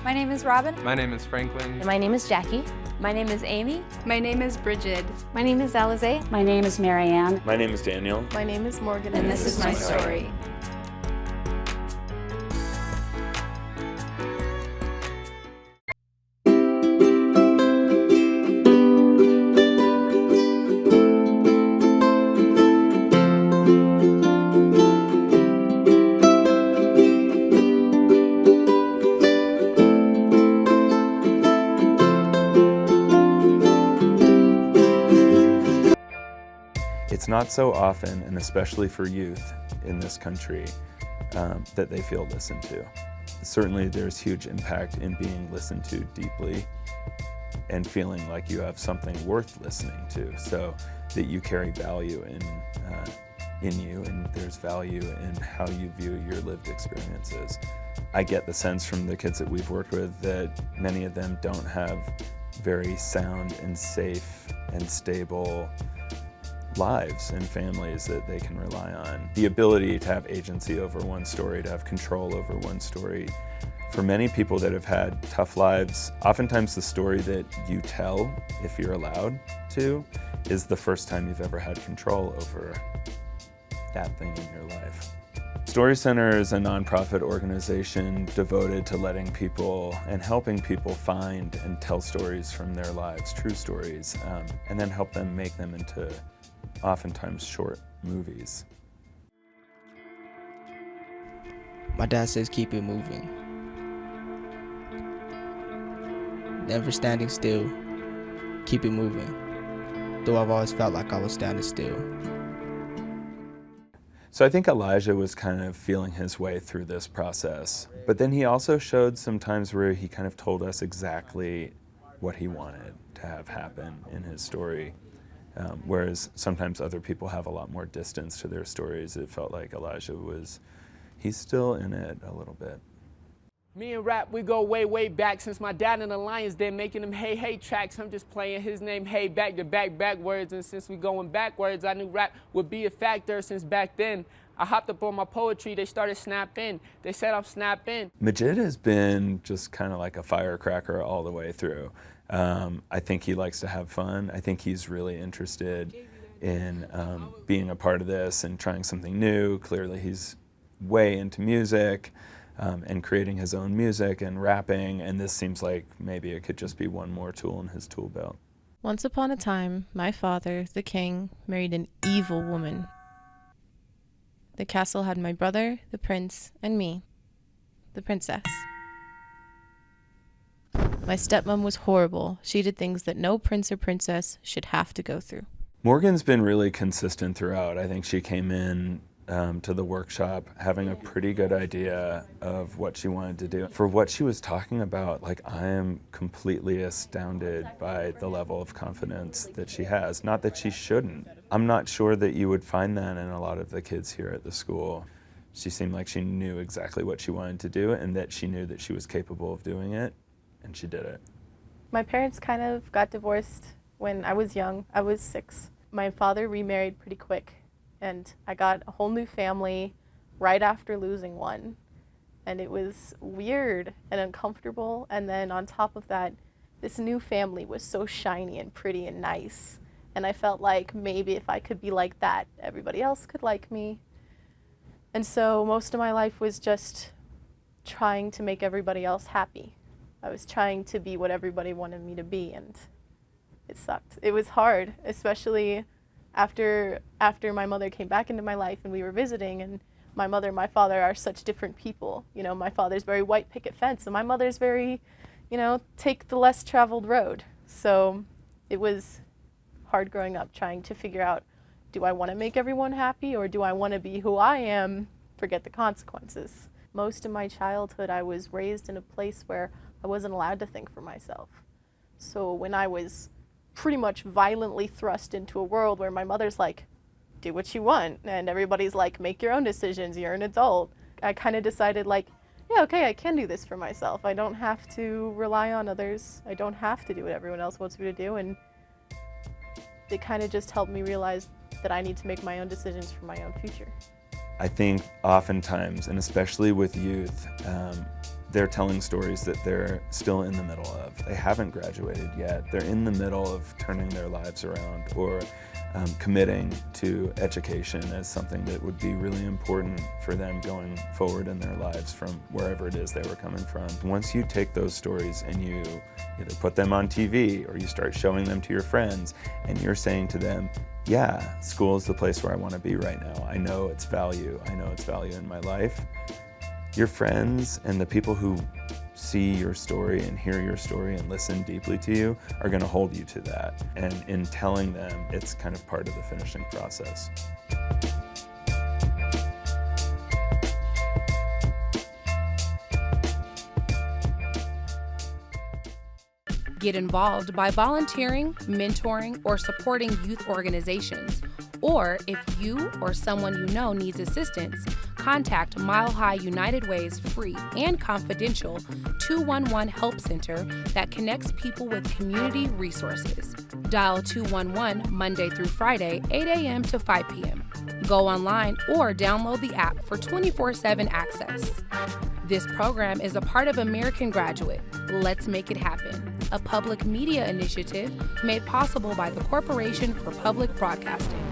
My name is Robin. My name is Franklin. My name is Jackie. My name is Amy. My name is Bridget. My name is Alize. My name is Marianne. My name is Daniel. My name is Morgan. And this is my story. It's not so often, and especially for youth in this country, that they feel listened to. Certainly there's huge impact in being listened to deeply and feeling like you have something worth listening to, so that you carry value in you, and there's value in how you view your lived experiences. I get the sense from the kids that we've worked with that many of them don't have very sound and safe and stable lives and families that they can rely on. The ability to have agency over one story, to have control over one story. For many people that have had tough lives, oftentimes the story that you tell, if you're allowed to, is the first time you've ever had control over that thing in your life. StoryCenter is a nonprofit organization devoted to letting people and helping people find and tell stories from their lives, true stories, and then help them make them into oftentimes short movies. My dad says keep it moving. Never standing still, keep it moving. Though I've always felt like I was standing still. So I think Elijah was kind of feeling his way through this process. But then he also showed some times where he kind of told us exactly what he wanted to have happen in his story. Whereas sometimes other people have a lot more distance to their stories. It felt like Elijah he's still in it a little bit. Me and rap, we go way, way back since my dad in the Lions Den making them hey, hey tracks. I'm just playing his name hey back to back, backwards. And since we going backwards, I knew rap would be a factor since back then. I hopped up on my poetry, they started snapping. They said I'm snapping. Majid has been just kind of like a firecracker all the way through. I think he likes to have fun. I think he's really interested in being a part of this and trying something new. Clearly he's way into music and creating his own music and rapping, and this seems like maybe it could just be one more tool in his tool belt. Once upon a time, my father, the king, married an evil woman. The castle had my brother, the prince, and me, the princess. My stepmom was horrible. She did things that no prince or princess should have to go through. Morgan's been really consistent throughout. I think she came in to the workshop having a pretty good idea of what she wanted to do. For what she was talking about, like, I am completely astounded by the level of confidence that she has. Not that she shouldn't. I'm not sure that you would find that in a lot of the kids here at the school. She seemed like she knew exactly what she wanted to do and that she knew that she was capable of doing it, and she did it. My parents kind of got divorced when I was young. I was 6. My father remarried pretty quick, and I got a whole new family right after losing one. And it was weird and uncomfortable. And then on top of that, this new family was so shiny and pretty and nice. And I felt like maybe if I could be like that, everybody else could like me. And so most of my life was just trying to make everybody else happy. I was trying to be what everybody wanted me to be, and it sucked. It was hard, especially after my mother came back into my life and we were visiting, and my mother and my father are such different people. You know, my father's very white picket fence, and my mother's very, take the less traveled road. So it was hard growing up, trying to figure out, do I want to make everyone happy, or do I want to be who I am, forget the consequences? Most of my childhood, I was raised in a place where I wasn't allowed to think for myself. So when I was pretty much violently thrust into a world where my mother's like, do what you want, and everybody's like, make your own decisions, you're an adult, I kind of decided, like, yeah, okay, I can do this for myself. I don't have to rely on others. I don't have to do what everyone else wants me to do. And it kind of just helped me realize that I need to make my own decisions for my own future. I think oftentimes, and especially with youth, they're telling stories that they're still in the middle of. They haven't graduated yet. They're in the middle of turning their lives around or committing to education as something that would be really important for them going forward in their lives from wherever it is they were coming from. Once you take those stories and you either put them on TV or you start showing them to your friends and you're saying to them, yeah, school is the place where I want to be right now. I know its value. I know its value in my life. Your friends and the people who see your story and hear your story and listen deeply to you are going to hold you to that. And in telling them, it's kind of part of the finishing process. Get involved by volunteering, mentoring, or supporting youth organizations. Or if you or someone you know needs assistance, contact Mile High United Way's free and confidential 211 Help Center that connects people with community resources. Dial 211 Monday through Friday, 8 a.m. to 5 p.m. Go online or download the app for 24/7 access. This program is a part of American Graduate. Let's make it happen, a public media initiative made possible by the Corporation for Public Broadcasting.